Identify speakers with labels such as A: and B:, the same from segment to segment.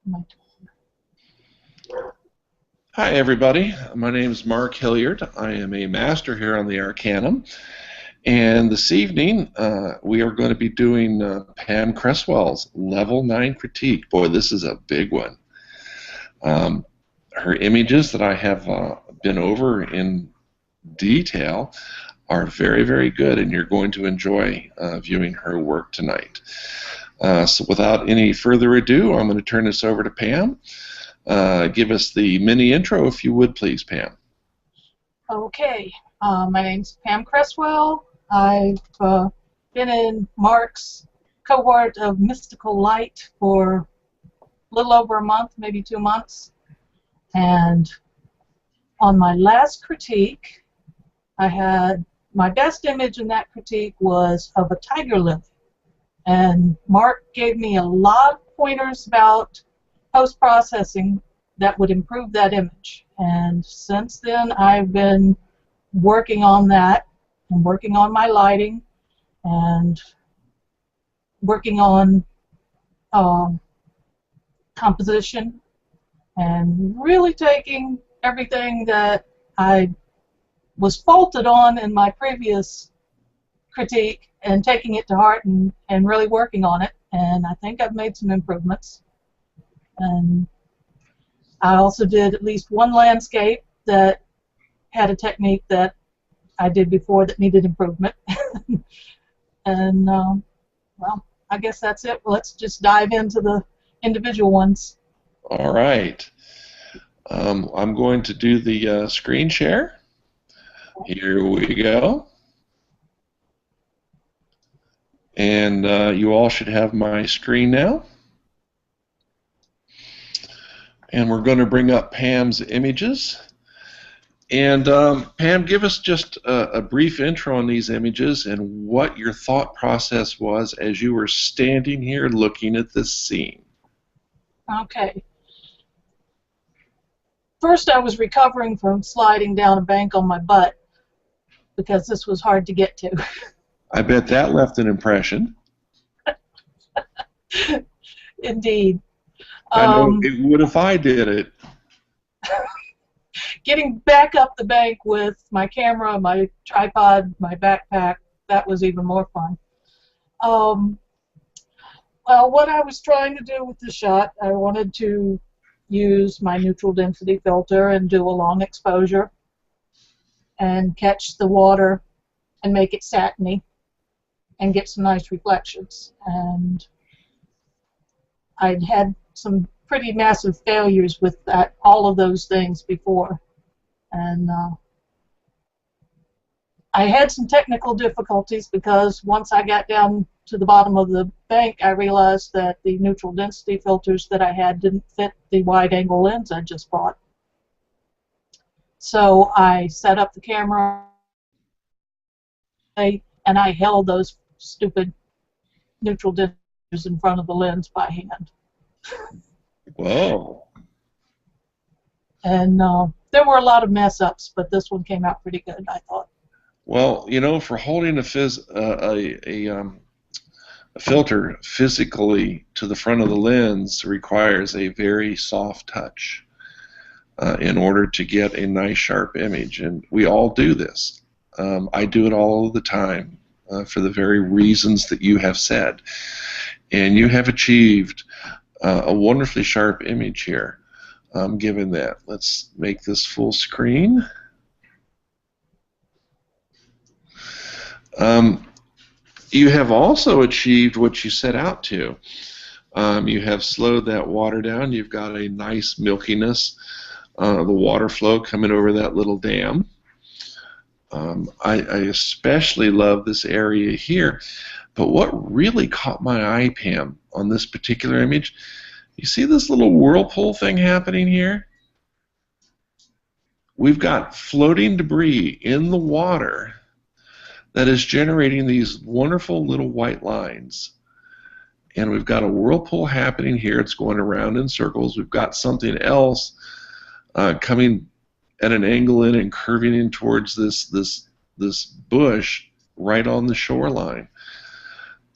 A: My-
B: Hi, everybody. My name is Mark Hilliard. I am a master here on the Arcanum. And this evening, we are going to be doing Pam Cresswell's Level 9 Critique. Boy, this is a big one. Her images that I have been over in detail are very, very good, and you're going to enjoy viewing her work tonight. So without any further ado, I'm going to turn this over to Pam. Give us the mini intro, if you would, please, Pam.
A: Okay, my name's Pam Cresswell. I've been in Mark's cohort of Mystical Light for a little over a month, maybe 2 months. And on my last critique, I had my best image in that critique was of a tiger lily. And Mark gave me a lot of pointers about post-processing that would improve that image. And since then, I've been working on that and working on my lighting and working on composition and really taking everything that I was faulted on in my previous critique and taking it to heart and really working on it. And I think I've made some improvements. And I also did at least one landscape that had a technique that I did before that needed improvement. And, well, I guess that's it. Let's just dive into the individual ones.
B: All right. I'm going to do the screen share. Here we go. And you all should have my screen now. And we're going to bring up Pam's images. And Pam, give us just a brief intro on these images and what your thought process was as you were standing here looking at this scene.
A: Okay. First, I was recovering from sliding down a bank on my butt because this was hard to get to.
B: I bet that left an impression.
A: Indeed.
B: I know it would if I did it.
A: Getting back up the bank with my camera, my tripod, my backpack, that was even more fun. Well, what I was trying to do with the shot, I wanted to use my neutral density filter and do a long exposure and catch the water and make it satiny and get some nice reflections. And I'd had some pretty massive failures with that, all of those things before. And I had some technical difficulties because once I got down to the bottom of the bank, I realized that the neutral density filters that I had didn't fit the wide-angle lens I just bought. So I set up the camera and I held those stupid neutral densitors in front of the lens by hand.
B: Whoa.
A: And there were a lot of mess-ups, but this one came out pretty good, I thought.
B: Well, you know, for holding a filter physically to the front of the lens requires a very soft touch in order to get a nice sharp image, and we all do this. I do it all the time for the very reasons that you have said, and you have achieved a wonderfully sharp image here. Given that, let's make this full screen. You have also achieved what you set out to. You have slowed that water down. You've got a nice milkiness, the water flow coming over that little dam. I especially love this area here, but what really caught my eye, Pam, on this particular image, you see this little whirlpool thing happening here? We've got floating debris in the water that is generating these wonderful little white lines. And we've got a whirlpool happening here. It's going around in circles. We've got something else coming at an angle in and curving in towards this bush right on the shoreline.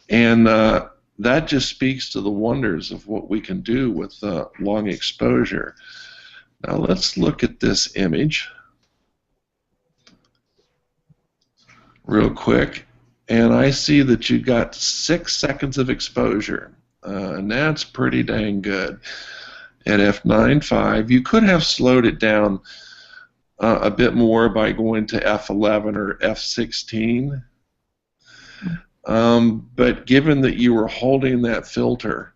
B: And that just speaks to the wonders of what we can do with long exposure. Now let's look at this image real quick, and I see that you got 6 seconds of exposure, and that's pretty dang good. At f9.5, you could have slowed it down a bit more by going to f11 or f16. But given that you were holding that filter,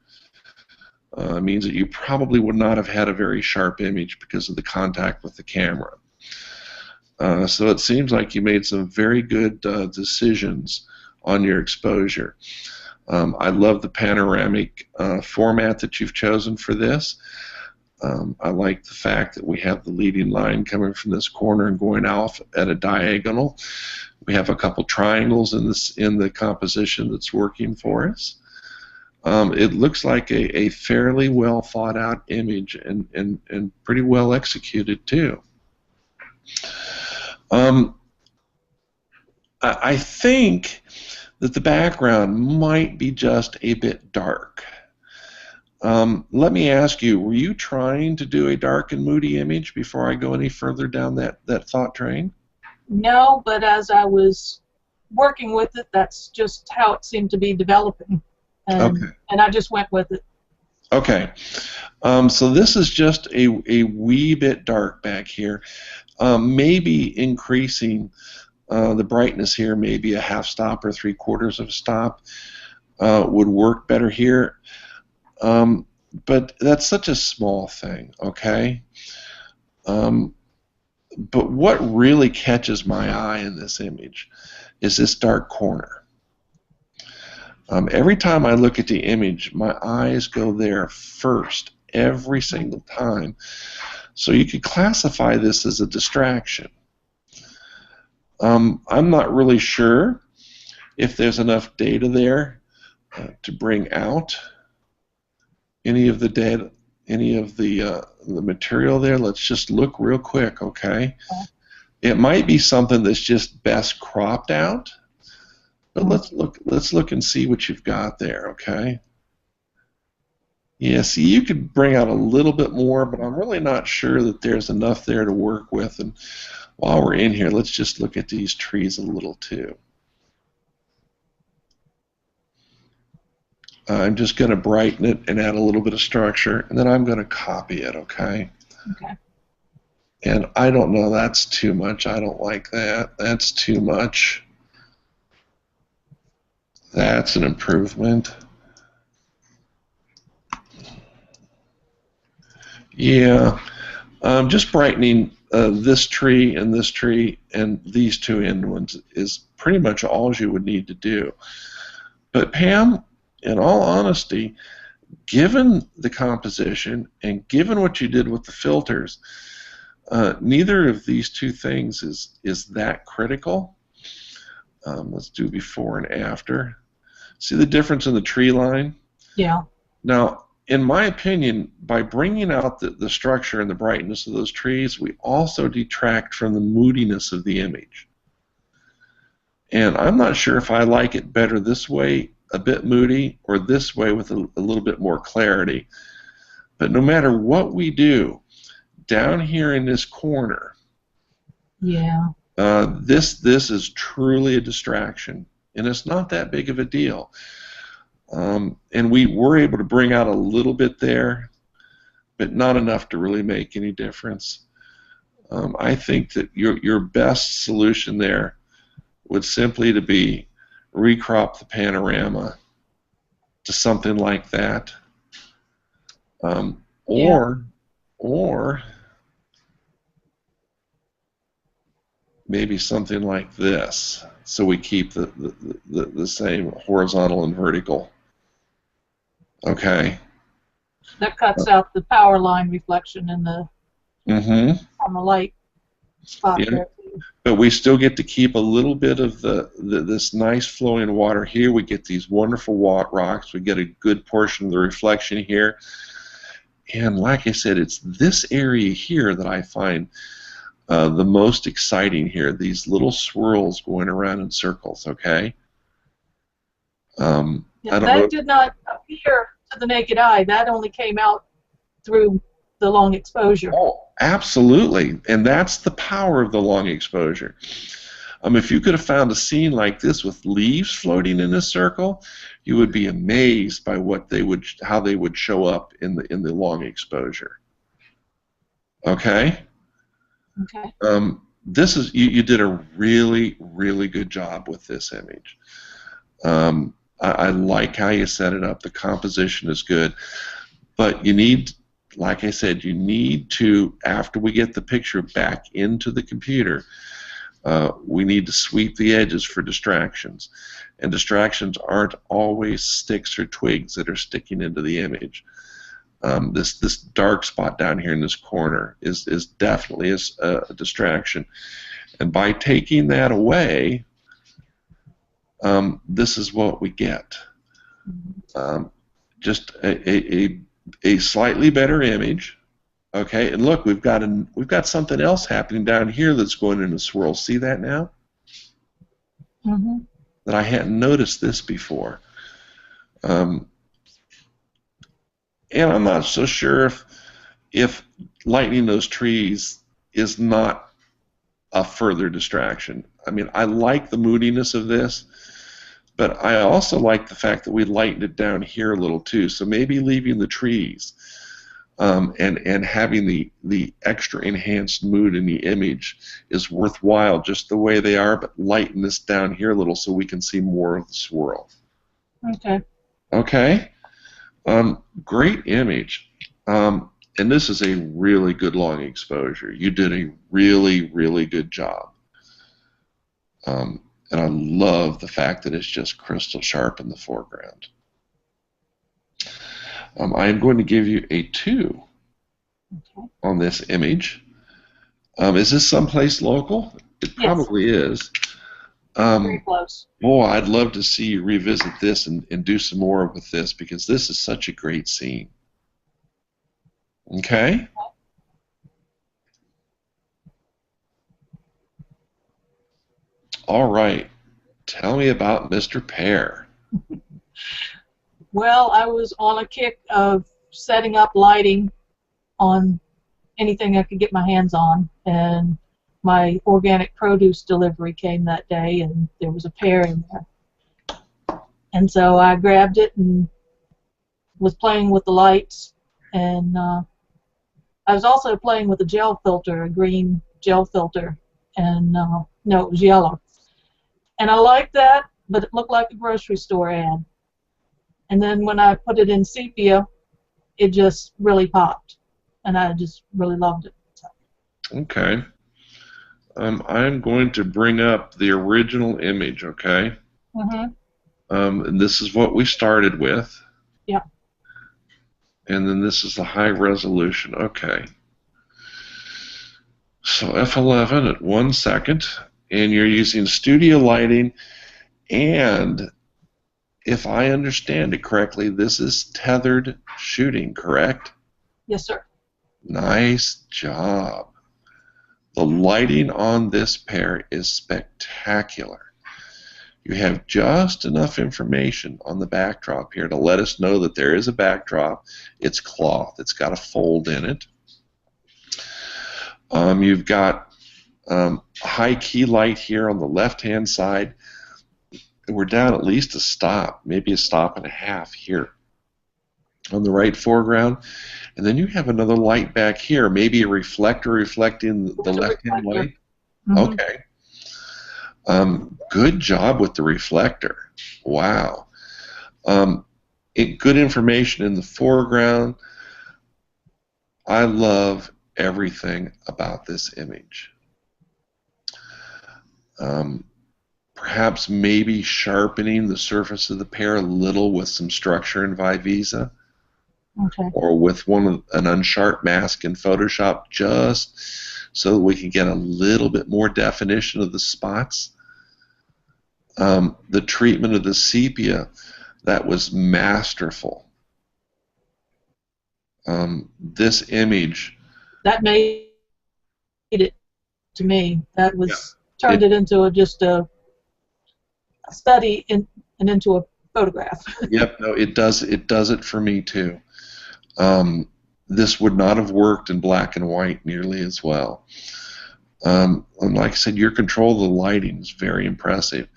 B: means that you probably would not have had a very sharp image because of the contact with the camera. So it seems like you made some very good decisions on your exposure. I love the panoramic format that you've chosen for this. I like the fact that we have the leading line coming from this corner and going off at a diagonal. We have a couple triangles in the composition that's working for us. It looks like a fairly well thought out image and pretty well executed too. I think that the background might be just a bit dark. Let me ask you, were you trying to do a dark and moody image before I go any further down that thought train?
A: No, but as I was working with it, that's just how it seemed to be developing. And I just went with it.
B: Okay. So this is just a wee bit dark back here. Maybe increasing the brightness here, maybe a half stop or 3/4 of a stop would work better here. But that's such a small thing, okay? But what really catches my eye in this image is this dark corner. Every time I look at the image, my eyes go there first, every single time. So you could classify this as a distraction. I'm not really sure if there's enough data there to bring out any of the data, any of the material there. Let's just look real quick, okay? It might be something that's just best cropped out, but let's look and see what you've got there, okay? Yeah, see, you could bring out a little bit more, but I'm really not sure that there's enough there to work with. And while we're in here, let's just look at these trees a little too. I'm just going to brighten it and add a little bit of structure, and then I'm going to copy it, okay?
A: Okay.
B: And I don't know, that's too much. I don't like that. That's too much. That's an improvement. Yeah, just brightening this tree and these two end ones is pretty much all you would need to do. But Pam, in all honesty, given the composition and given what you did with the filters, neither of these two things is that critical. Let's do before and after. See the difference in the tree line?
A: Yeah.
B: Now, in my opinion, by bringing out the structure and the brightness of those trees, we also detract from the moodiness of the image. And I'm not sure if I like it better this way, a bit moody, or this way with a little bit more clarity. But no matter what we do, down here in this corner,
A: yeah,
B: this is truly a distraction, and it's not that big of a deal. And we were able to bring out a little bit there, but not enough to really make any difference. I think that your best solution there would simply to be recrop the panorama to something like that, or maybe something like this, so we keep the same horizontal and vertical. Okay.
A: That cuts out the power line reflection in the on the light spot there.
B: But we still get to keep a little bit of this nice flowing water here. We get these wonderful rocks. We get a good portion of the reflection here. And like I said, it's this area here that I find the most exciting here, these little swirls going around in circles, okay?
A: Yeah,
B: I don't know.
A: that did not appear to the naked eye. That only came out through the long exposure.
B: Oh, absolutely, and that's the power of the long exposure. If you could have found a scene like this with leaves floating in a circle, you would be amazed by how they would show up in the long exposure. Okay.
A: Okay.
B: This is you did a really, really good job with this image. I like how you set it up. The composition is good, but you need, like I said, you need to, after we get the picture back into the computer, we need to sweep the edges for distractions, and distractions aren't always sticks or twigs that are sticking into the image. This dark spot down here in this corner is definitely a distraction, and by taking that away, this is what we get. Just a slightly better image. Okay, and look, we've got something else happening down here that's going in a swirl. See that now?
A: Mm-hmm.
B: That I hadn't noticed this before. And I'm not so sure if lightning those trees is not a further distraction. I mean, I like the moodiness of this, but I also like the fact that we lightened it down here a little too. So maybe leaving the trees and having the extra enhanced mood in the image is worthwhile just the way they are, but lighten this down here a little so we can see more of the swirl.
A: Okay.
B: Okay? Great image. And this is a really good long exposure. You did a really, really good job. And I love the fact that it's just crystal sharp in the foreground. I am going to give you a 2 on this image. Is this someplace local? It probably is.
A: Very close.
B: Boy, I'd love to see you revisit this and do some more with this, because this is such a great scene. Okay? All right. Tell me about Mr. Pear.
A: Well, I was on a kick of setting up lighting on anything I could get my hands on, and my organic produce delivery came that day, and there was a pear in there. And so I grabbed it and was playing with the lights, and I was also playing with a gel filter, a green gel filter, and no, it was yellow. And I liked that, but it looked like a grocery store ad. And then when I put it in sepia, it just really popped, and I just really loved it. So.
B: Okay. I'm going to bring up the original image, okay?
A: Mm-hmm.
B: And this is what we started with.
A: Yeah.
B: And then this is the high resolution. Okay. So F11 at 1 second, and you're using studio lighting, and if I understand it correctly, this is tethered shooting, correct?
A: Yes, sir.
B: Nice job. The lighting on this pear is spectacular. You have just enough information on the backdrop here to let us know that there is a backdrop. It's cloth. It's got a fold in it. You've got high key light here on the left-hand side. We're down at least a stop, maybe a stop and a half here on the right foreground. And then you have another light back here, maybe a reflector reflecting the left-hand light.
A: Mm-hmm.
B: Okay. Good job with the reflector. Wow. Good information in the foreground. I love everything about this image. Perhaps maybe sharpening the surface of the pear a little with some structure in Vivisa,
A: Okay.
B: or with an unsharp mask in Photoshop, just so that we can get a little bit more definition of the spots. The treatment of the sepia, that was masterful. This image,
A: That made it to me. That was turned it into just a study and into photograph.
B: Yep, no, it does. It does it for me too. This would not have worked in black and white nearly as well. And like I said, your control of the lighting is very impressive.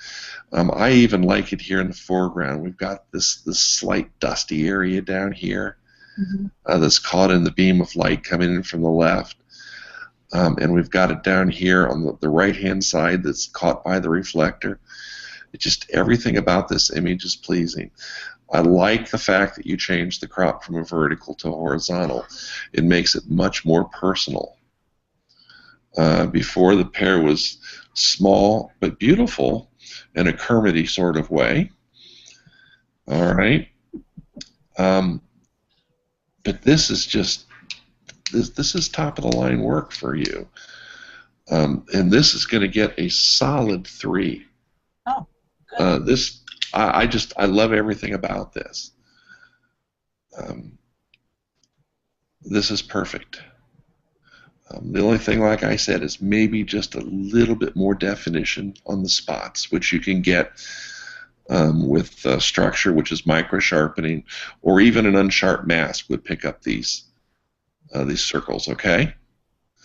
B: I even like it here in the foreground. We've got this slight dusty area down here that's caught in the beam of light coming in from the left. And we've got it down here on the right-hand side that's caught by the reflector. It just, everything about this image is pleasing. I like the fact that you changed the crop from a vertical to a horizontal. It makes it much more personal. Before, the pear was small but beautiful in a Kermity sort of way. All right. But this is just, this is top of the line work for you. And this is going to get a solid 3.
A: Oh, good.
B: I love everything about this. This is perfect. The only thing, like I said, is maybe just a little bit more definition on the spots, which you can get with structure, which is micro sharpening, or even an unsharp mask would pick up these circles. Okay.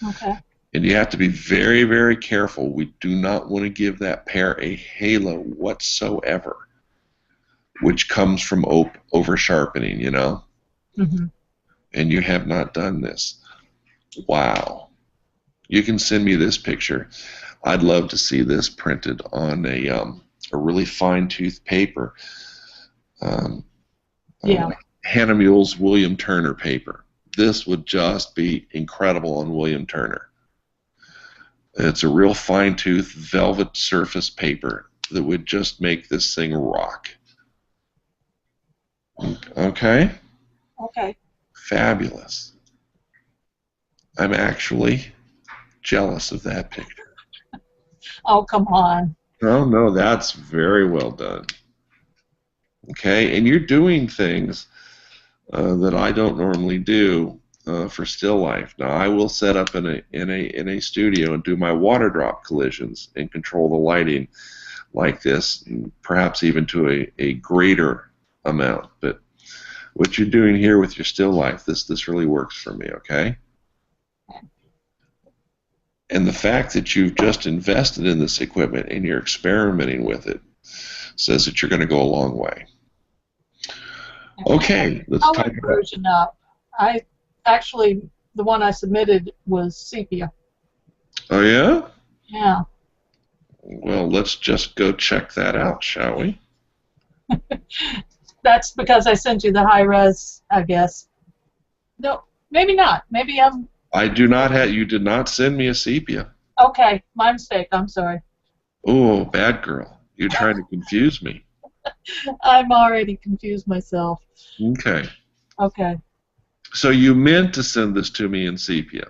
A: Okay.
B: And you have to be very, very careful. We do not want to give that pear a halo whatsoever, which comes from over sharpening, you know. And you have not done this. Wow. You can send me this picture. I'd love to see this printed on a really fine-tooth paper.
A: Yeah.
B: Hannah Mule's William Turner paper. This would just be incredible on William Turner. It's a real fine-tooth velvet surface paper that would just make this thing rock. Okay?
A: Okay.
B: Fabulous. I'm actually jealous of that picture.
A: Oh, come on.
B: Oh, no, that's very well done. Okay, and you're doing things that I don't normally do for still life. Now, I will set up in a studio and do my water drop collisions and control the lighting like this, and perhaps even to a greater amount. But what you're doing here with your still life, this really works for me. Okay. And the fact that you've just invested in this equipment and you're experimenting with it says that you're going to go a long way. Okay, let's talk about
A: version up. The one I submitted was sepia.
B: Oh yeah?
A: Yeah.
B: Well, let's just go check that out, shall we?
A: That's because I sent you the high res, I guess. No, maybe not. Maybe I'm.
B: I do not have. You did not send me a sepia.
A: Okay, my mistake. I'm sorry.
B: Oh, bad girl. You're trying to confuse me.
A: I'm already confused myself.
B: Okay.
A: Okay.
B: So you meant to send this to me in sepia?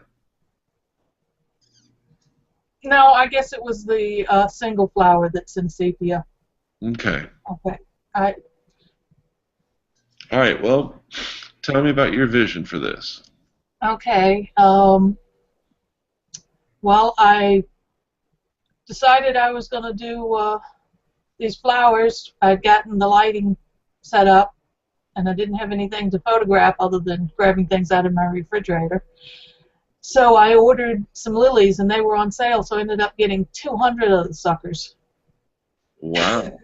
A: No, I guess it was the single flower that's in sepia.
B: Okay.
A: Okay.
B: All right. Well, tell me about your vision for this.
A: Okay. Well, I decided I was going to do these flowers. I'd gotten the lighting set up, and I didn't have anything to photograph other than grabbing things out of my refrigerator. So I ordered some lilies, and they were on sale, so I ended up getting 200 of the suckers.
B: Wow.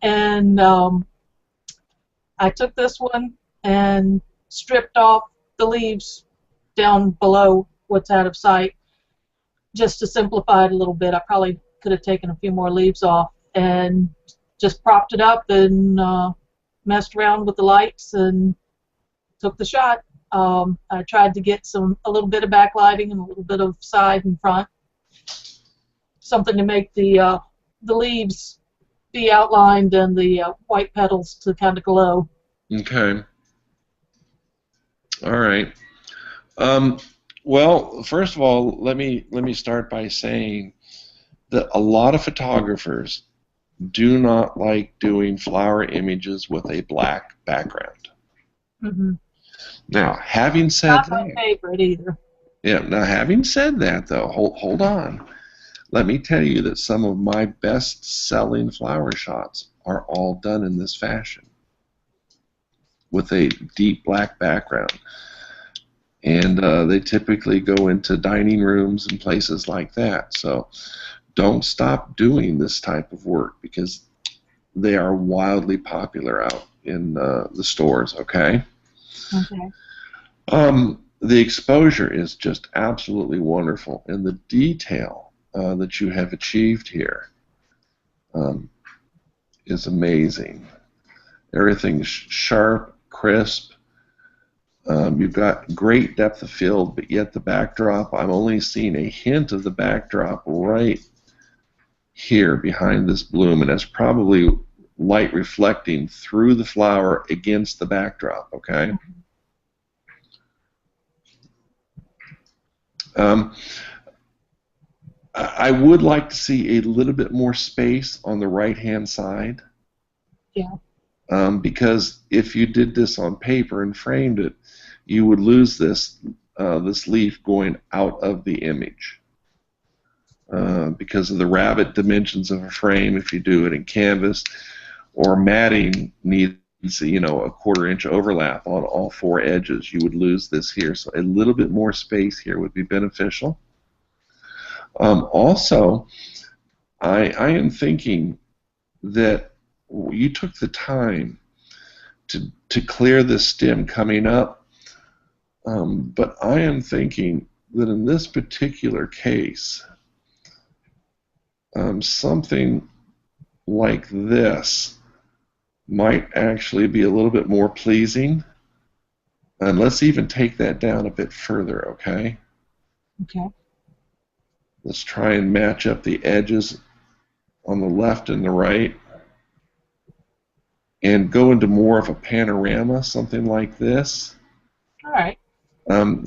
A: And I took this one and stripped off the leaves down below what's out of sight, just to simplify it a little bit. I probably could have taken a few more leaves off, and just propped it up and messed around with the lights and took the shot. I tried to get a little bit of backlighting and a little bit of side and front, something to make the leaves be outlined and the white petals to kind of glow.
B: Okay. All right. Well, first of all, let me start by saying that a lot of photographers do not like doing flower images with a black background.
A: Mm-hmm.
B: Now, having said
A: Not
B: that,
A: my favorite either.
B: yeah. Now, having said that, though, hold on. Let me tell you that some of my best-selling flower shots are all done in this fashion with a deep black background. And they typically go into dining rooms and places like that. So don't stop doing this type of work because they are wildly popular out in the stores, okay?
A: Okay.
B: The exposure is just absolutely wonderful, and the detail that you have achieved here is amazing. Everything's sharp, crisp. You've got great depth of field, but yet the backdrop, I'm only seeing a hint of the backdrop right here behind this bloom, and that's probably light reflecting through the flower against the backdrop, okay? I would like to see a little bit more space on the right-hand side.
A: Yeah.
B: Because if you did this on paper and framed it, you would lose this leaf going out of the image because of the rabbit dimensions of a frame. If you do it in canvas, or matting needs a 1/4 inch overlap on all 4 edges, you would lose this here. So a little bit more space here would be beneficial. Also, I am thinking that you took the time to clear this stem coming up, but I am thinking that in this particular case, something like this might actually be a little bit more pleasing. And let's even take that down a bit further, okay?
A: Okay.
B: Let's try and match up the edges on the left and the right and go into more of a panorama, something like this.
A: All right.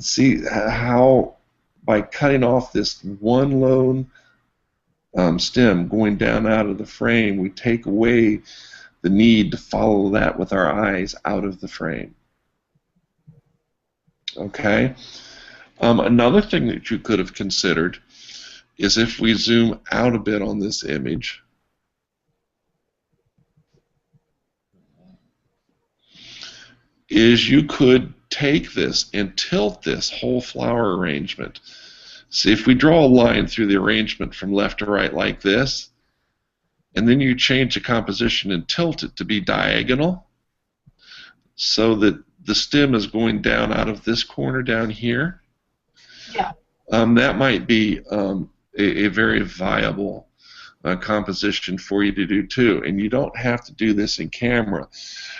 B: See how by cutting off this one lone stem going down out of the frame, we take away the need to follow that with our eyes out of the frame. Okay? Another thing that you could have considered is if we zoom out a bit on this image, is you could take this and tilt this whole flower arrangement. See, if we draw a line through the arrangement from left to right like this, and then you change the composition and tilt it to be diagonal so that the stem is going down out of this corner down here,
A: Yeah.
B: that might be a very viable composition for you to do too. And you don't have to do this in camera.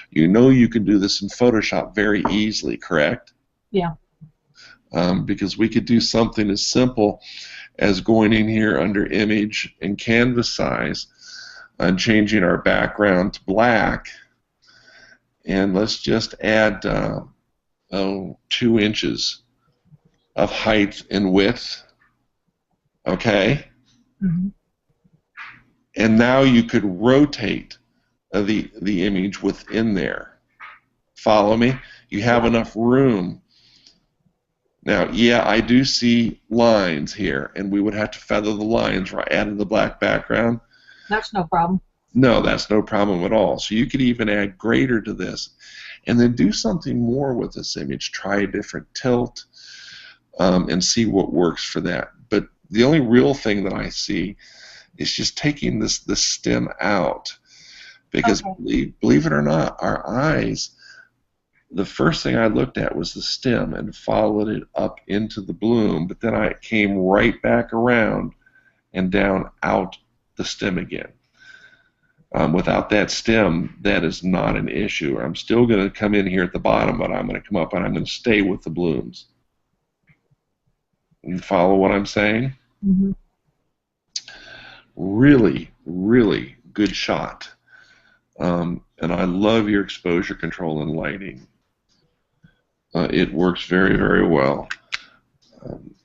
B: You know you can do this in Photoshop very easily, correct?
A: Yeah.
B: Because we could do something as simple as going in here under image and canvas size and changing our background to black, and let's just add 2 inches of height and width, okay?
A: Mm-hmm.
B: And now you could rotate the image within there. Follow me? You have enough room. Now, yeah, I do see lines here, and we would have to feather the lines right out of the black background.
A: That's no problem.
B: No, that's no problem at all. So you could even add greater to this, and then do something more with this image. Try a different tilt, and see what works for that. But the only real thing that I see is just taking this stem out, because believe it or not, our eyes, the first thing I looked at was the stem and followed it up into the bloom, but then I came right back around and down out the stem again. Without that stem, that is not an issue. I'm still going to come in here at the bottom, but I'm going to come up and I'm going to stay with the blooms. You follow what I'm saying?
A: Mm-hmm.
B: Really, really good shot. And I love your exposure control and lighting. It works very, very well.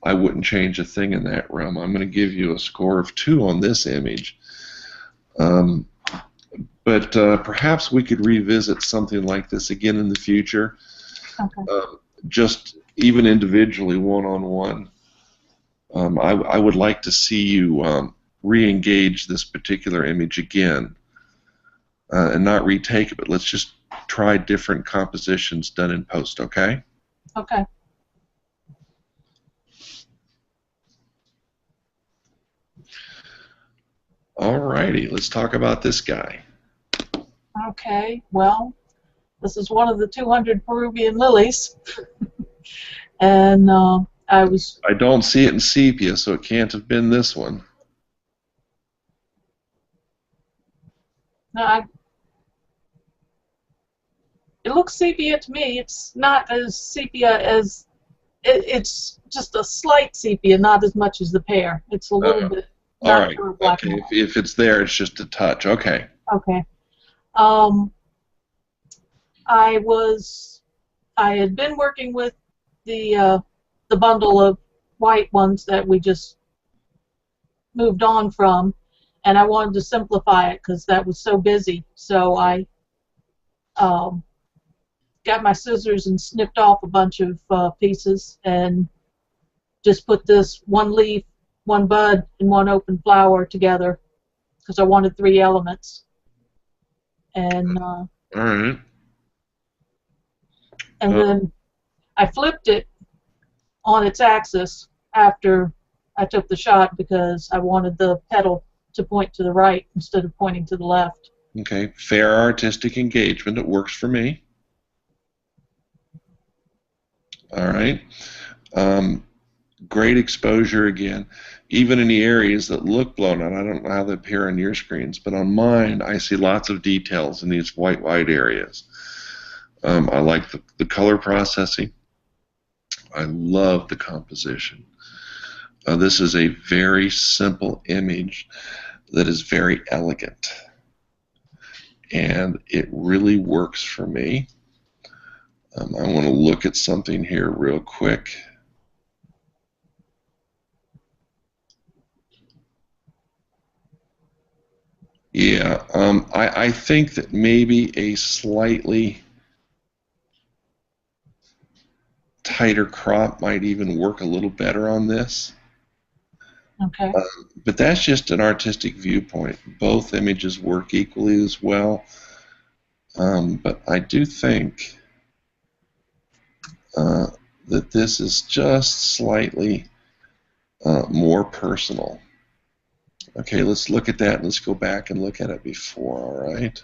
B: I wouldn't change a thing in that realm. I'm going to give you a score of 2 on this image. But perhaps we could revisit something like this again in the future.
A: Okay.
B: Just even individually, one-on-one. I would like to see you re-engage this particular image again and not retake it, but let's just try different compositions done in post, okay?
A: Okay.
B: Alrighty, let's talk about this guy.
A: Okay, well, this is one of the 200 Peruvian lilies. And
B: I don't see it in sepia, so it can't have been this one.
A: No, it looks sepia to me. It's not as sepia as it's just a slight sepia, not as much as the pear. It's a little bit
B: all
A: not
B: right.
A: pure black
B: Okay.
A: and white.
B: If it's there, it's just a touch. Okay.
A: Okay. I had been working with the bundle of white ones that we just moved on from, and I wanted to simplify it because that was so busy. So I got my scissors and snipped off a bunch of pieces and just put this one leaf, one bud, and one open flower together because I wanted 3 elements. And
B: all right.
A: And then I flipped it on its axis after I took the shot because I wanted the petal to point to the right instead of pointing to the left.
B: Okay. Fair artistic engagement. It works for me. All right. Great exposure again. Even in the areas that look blown out, I don't know how they appear on your screens, but on mine, I see lots of details in these white areas. I like the color processing. I love the composition. This is a very simple image that is very elegant, and it really works for me. I want to look at something here real quick. Yeah, I think that maybe a slightly tighter crop might even work a little better on this.
A: Okay.
B: But that's just an artistic viewpoint. Both images work equally as well. But I do think that this is just slightly more personal. Okay, let's look at that and let's go back and look at it before, all right?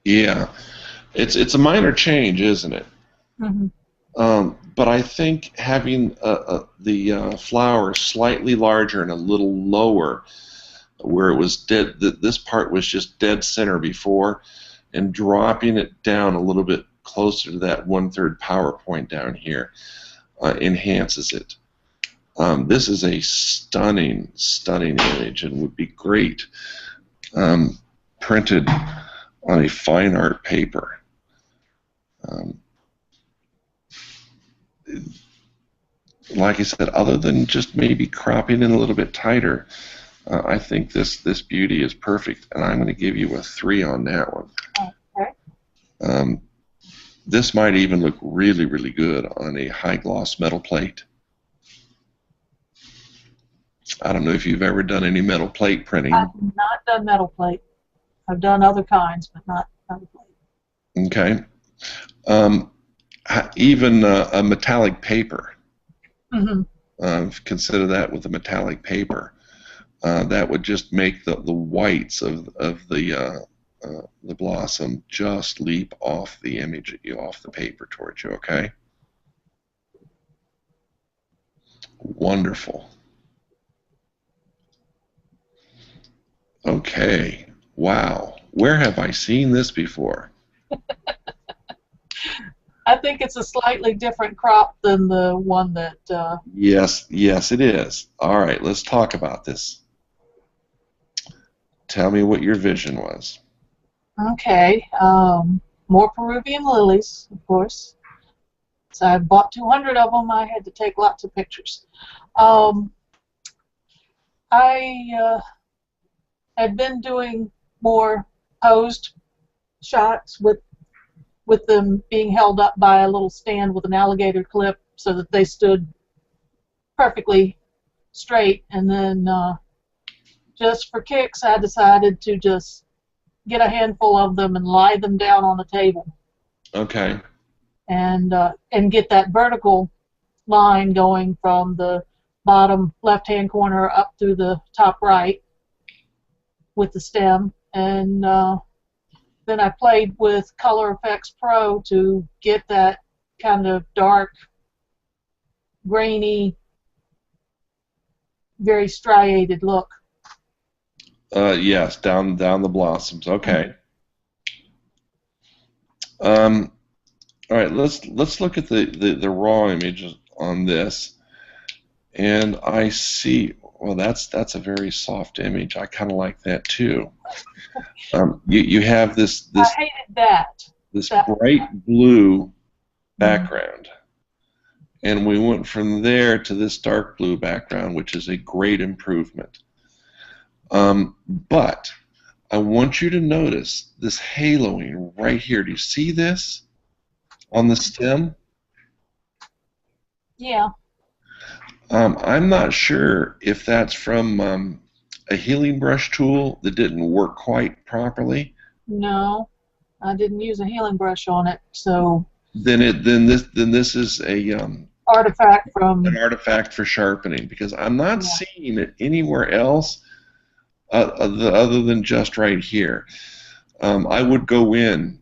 B: Yeah, it's a minor change, isn't it?
A: Mm-hmm.
B: But I think having the flower slightly larger and a little lower, where it was dead, this part was just dead center before, and dropping it down a little bit closer to that 1/3 power point down here enhances it. This is a stunning, stunning image and would be great printed on a fine art paper. Like I said, other than just maybe cropping in a little bit tighter, I think this beauty is perfect, and I'm going to give you a 3 on that one.
A: Okay.
B: This might even look really, really good on a high gloss metal plate. I don't know if you've ever done any metal plate printing.
A: I've not done metal plate. I've done other kinds, but not metal plate.
B: Okay. Even a metallic paper.
A: Mm-hmm.
B: Consider that with a metallic paper. That would just make the whites of the blossom just leap off the image at you, off the paper towards you, okay? Wonderful. Okay. Wow. Where have I seen this before?
A: I think it's a slightly different crop than the one that...
B: Yes, it is. All right, let's talk about this. Tell me what your vision was.
A: Okay. More Peruvian lilies, of course. So I bought 200 of them. I had to take lots of pictures. I had been doing more posed shots with them being held up by a little stand with an alligator clip so that they stood perfectly straight. And then just for kicks, I decided to just get a handful of them and lie them down on the table.
B: Okay.
A: And get that vertical line going from the bottom left-hand corner up through the top right with the stem. And then I played with Color Effects Pro to get that kind of dark, grainy, very striated look.
B: Yes, down the blossoms. Okay. All right, let's look at the raw images on this, and I see. Well, that's a very soft image. I kind of like that too. You have this
A: I hated that.
B: bright blue background, and we went from there to this dark blue background, which is a great improvement. But I want you to notice this haloing right here. Do you see this on the stem?
A: Yeah.
B: I'm not sure if that's from a healing brush tool that didn't work quite properly.
A: No, I didn't use a healing brush on it, so.
B: Then this is a
A: artifact from
B: an artifact for sharpening, because I'm not seeing it anywhere else other than just right here. I would go into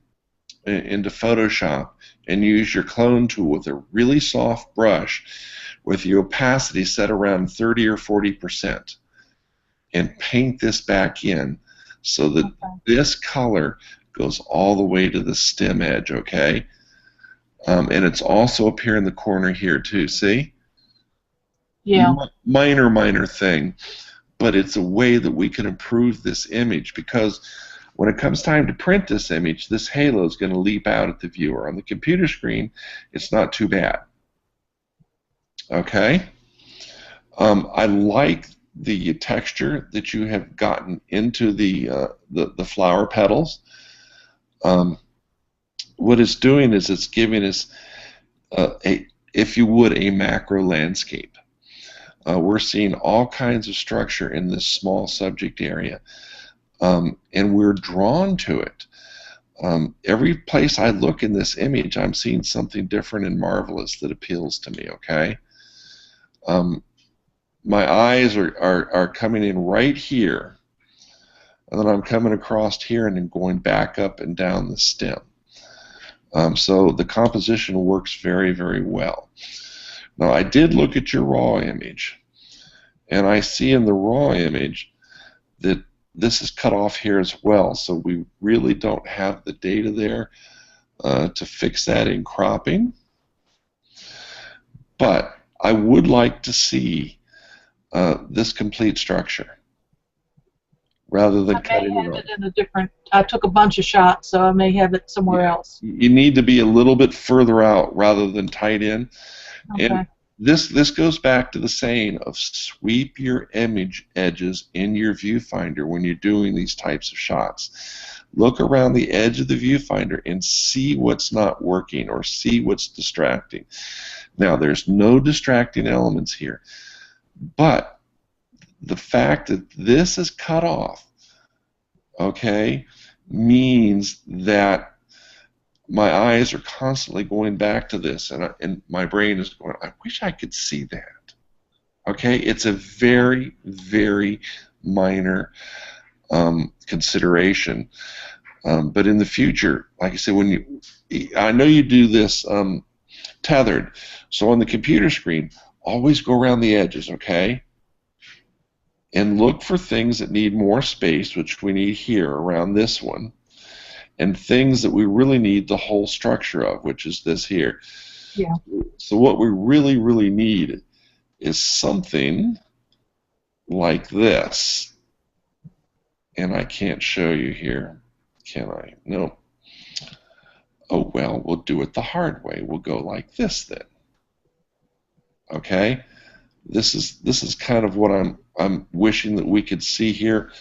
B: Photoshop and use your clone tool with a really soft brush with the opacity set around 30 or 40% and paint this back in so that this color goes all the way to the stem edge, okay? And it's also up here in the corner here too, see?
A: Yeah.
B: Minor thing, but it's a way that we can improve this image, because when it comes time to print this image, this halo is going to leap out at the viewer. On the computer screen, it's not too bad. Okay? I like the texture that you have gotten into the flower petals. What it's doing is it's giving us, if you would, a macro landscape. We're seeing all kinds of structure in this small subject area, and we're drawn to it. Every place I look in this image, I'm seeing something different and marvelous that appeals to me, okay? My eyes are coming in right here, and then I'm coming across here and then going back up and down the stem. So the composition works very, very well. Now, I did look at your raw image, and I see in the raw image that this is cut off here as well, so we really don't have the data there to fix that in cropping. But I would like to see this complete structure rather than cutting it off.
A: In a different. I took a bunch of shots, so I may have it somewhere else.
B: You need to be a little bit further out rather than tight in.
A: Okay.
B: And this goes back to the saying of sweep your image edges in your viewfinder when you're doing these types of shots. Look around the edge of the viewfinder and see what's not working or see what's distracting. Now, there's no distracting elements here, but the fact that this is cut off, okay, means that my eyes are constantly going back to this, and my brain is going, I wish I could see that. Okay, it's a very, very minor consideration, but in the future, like I said, I know you do this tethered, so on the computer screen, always go around the edges, okay? And look for things that need more space, which we need here around this one, and things that we really need the whole structure of, which is this here.
A: Yeah.
B: So what we really, really need is something like this. And I can't show you here, can I? No. Oh, well, we'll do it the hard way. We'll go like this then. Okay? This is kind of what I'm wishing that we could see here.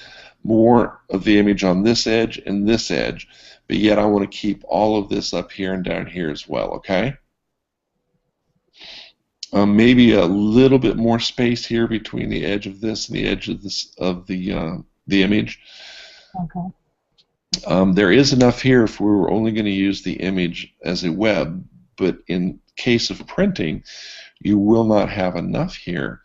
B: More of the image on this edge and this edge, but yet I want to keep all of this up here and down here as well, okay? Maybe a little bit more space here between the edge of this and the edge of the image.
A: Okay.
B: There is enough here if we were only going to use the image as a web, but in case of printing, you will not have enough here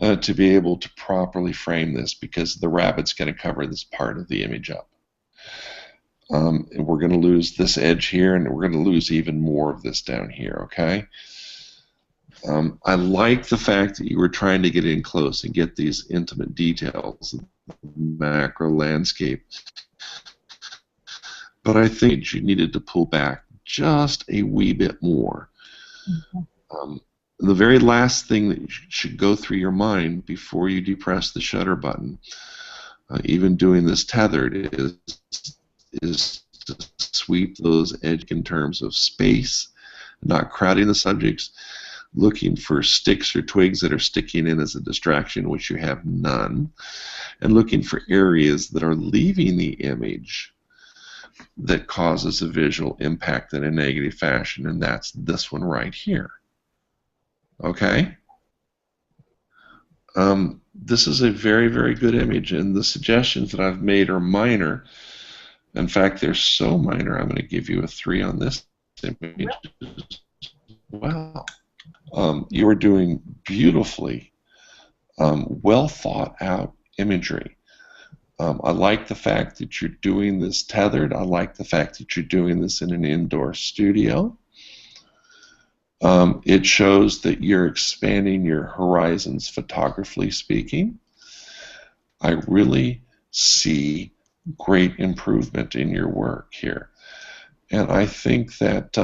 B: to be able to properly frame this, because the rabbit's going to cover this part of the image up. And we're going to lose this edge here, and we're going to lose even more of this down here, okay? I like the fact that you were trying to get in close and get these intimate details of the macro landscape. But I think you needed to pull back just a wee bit more. The very last thing that should go through your mind before you depress the shutter button, even doing this tethered, is to sweep those edges in terms of space, not crowding the subjects, looking for sticks or twigs that are sticking in as a distraction, which you have none, and looking for areas that are leaving the image that causes a visual impact in a negative fashion, and that's this one right here. Okay? This is a very, very good image, and the suggestions that I've made are minor. In fact, they're so minor, I'm going to give you a 3 on this image as well. You are doing beautifully well thought out imagery. I like the fact that you're doing this tethered. I like the fact that you're doing this in an indoor studio. It shows that you're expanding your horizons photographically speaking. I really see great improvement in your work here. And I think that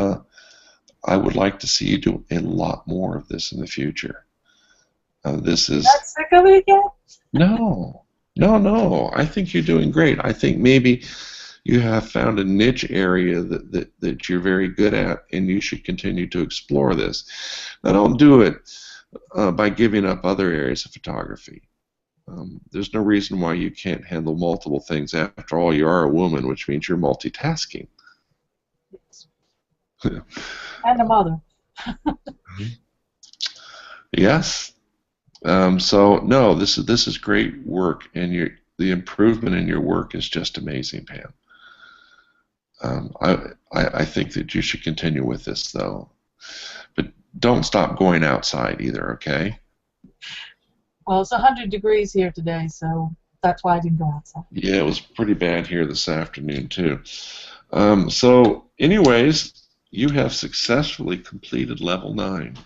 B: I would like to see you do a lot more of this in the future. This is...
A: Not sick of it yet?
B: No. No. I think you're doing great. I think maybe you have found a niche area that you're very good at, and you should continue to explore this. Now, don't do it by giving up other areas of photography. There's no reason why you can't handle multiple things. After all, you are a woman, which means you're multitasking.
A: And a mother.
B: Yes. So no, this is great work, and the improvement in your work is just amazing, Pam. I think that you should continue with this, though, but don't stop going outside either. Okay.
A: Well, it's 100 degrees here today, so that's why I didn't go outside.
B: Yeah, it was pretty bad here this afternoon too. So, anyways, you have successfully completed level 9.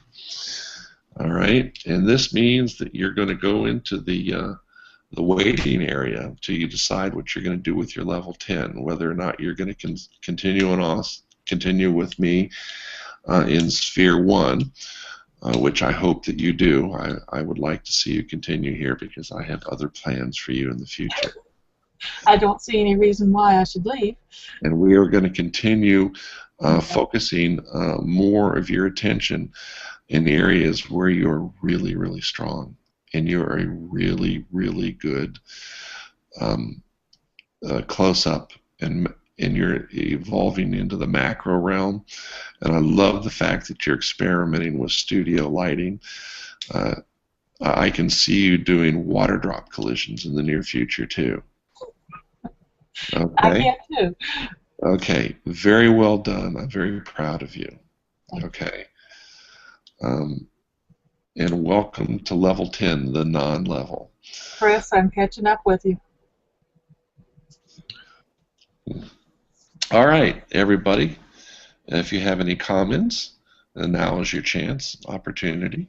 B: All right, and this means that you're going to go into the waiting area until you decide what you're going to do with your level 10, whether or not you're going to continue with me in Sphere 1, which I hope that you do. I would like to see you continue here because I have other plans for you in the future.
A: I don't see any reason why I should leave.
B: And we are going to continue focusing more of your attention in areas where you're really, really strong, and you're a really, really good close-up, and you're evolving into the macro realm. And I love the fact that you're experimenting with studio lighting. I can see you doing water drop collisions in the near future too. Okay.
A: I can too.
B: Okay, very well done. I'm very proud of you. Okay. And welcome to level 10, the non-level.
A: Chris, I'm catching up with you.
B: All right, everybody. If you have any comments, now is your chance, opportunity.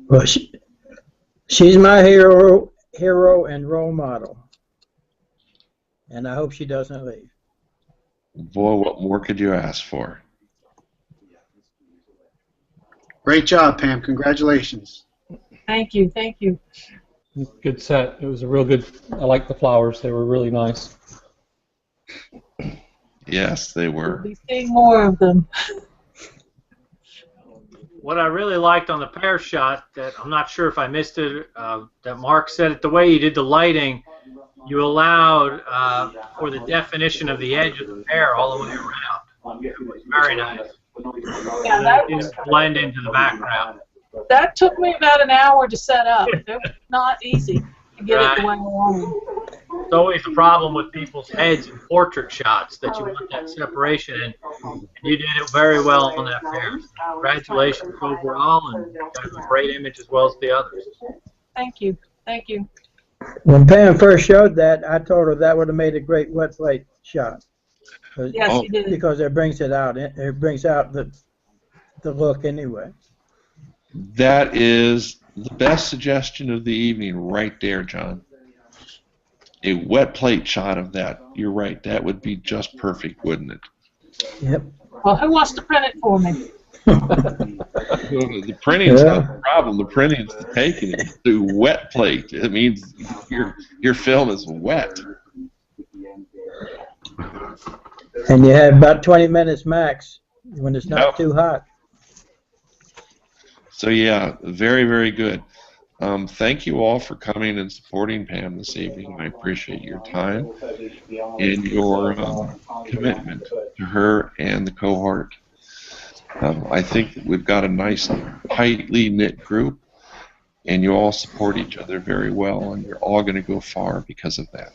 C: Well, she's my hero and role model, and I hope she doesn't leave.
B: Boy, what more could you ask for?
D: Great job, Pam. Congratulations.
A: Thank you, thank you.
E: Good set. It was a real good. I like the flowers. They were really nice.
B: Yes, they were.
A: We'll be seeing more of them.
F: What I really liked on the pear shot, that I'm not sure if I missed it, that Mark said it, the way you did the lighting, you allowed for the definition of the edge of the pear all the way around. It was very nice.
A: Yeah, that
F: It
A: was,
F: didn't blend into the background.
A: that took me about an hour to set up. It was not easy to get it the way I wanted.
F: It's always the problem with people's heads in portrait shots that you want that separation, and you did it very well on that pair. Congratulations overall, and got a great image as well as the others.
A: Thank you. Thank you.
C: When Pam first showed that, I told her that would have made a great wet plate shot.
A: Yes,
B: Oh.
A: you did.
C: Because it brings it out. It brings out the look anyway.
B: That is the best suggestion of the evening right there, John. A wet plate shot of that. You're right. That would be just perfect, wouldn't it?
C: Yep.
A: Well, who wants to print it for me?
B: The printing's not the problem. The printing's the taking it. To wet plate. It means your film is wet.
C: And you have about 20 minutes max when it's not
B: Yep.
C: too hot.
B: So yeah, very, very good. Thank you all for coming and supporting Pam this evening. I appreciate your time and your commitment to her and the cohort. I think that we've got a nice, tightly knit group, and you all support each other very well, and you're all going to go far because of that.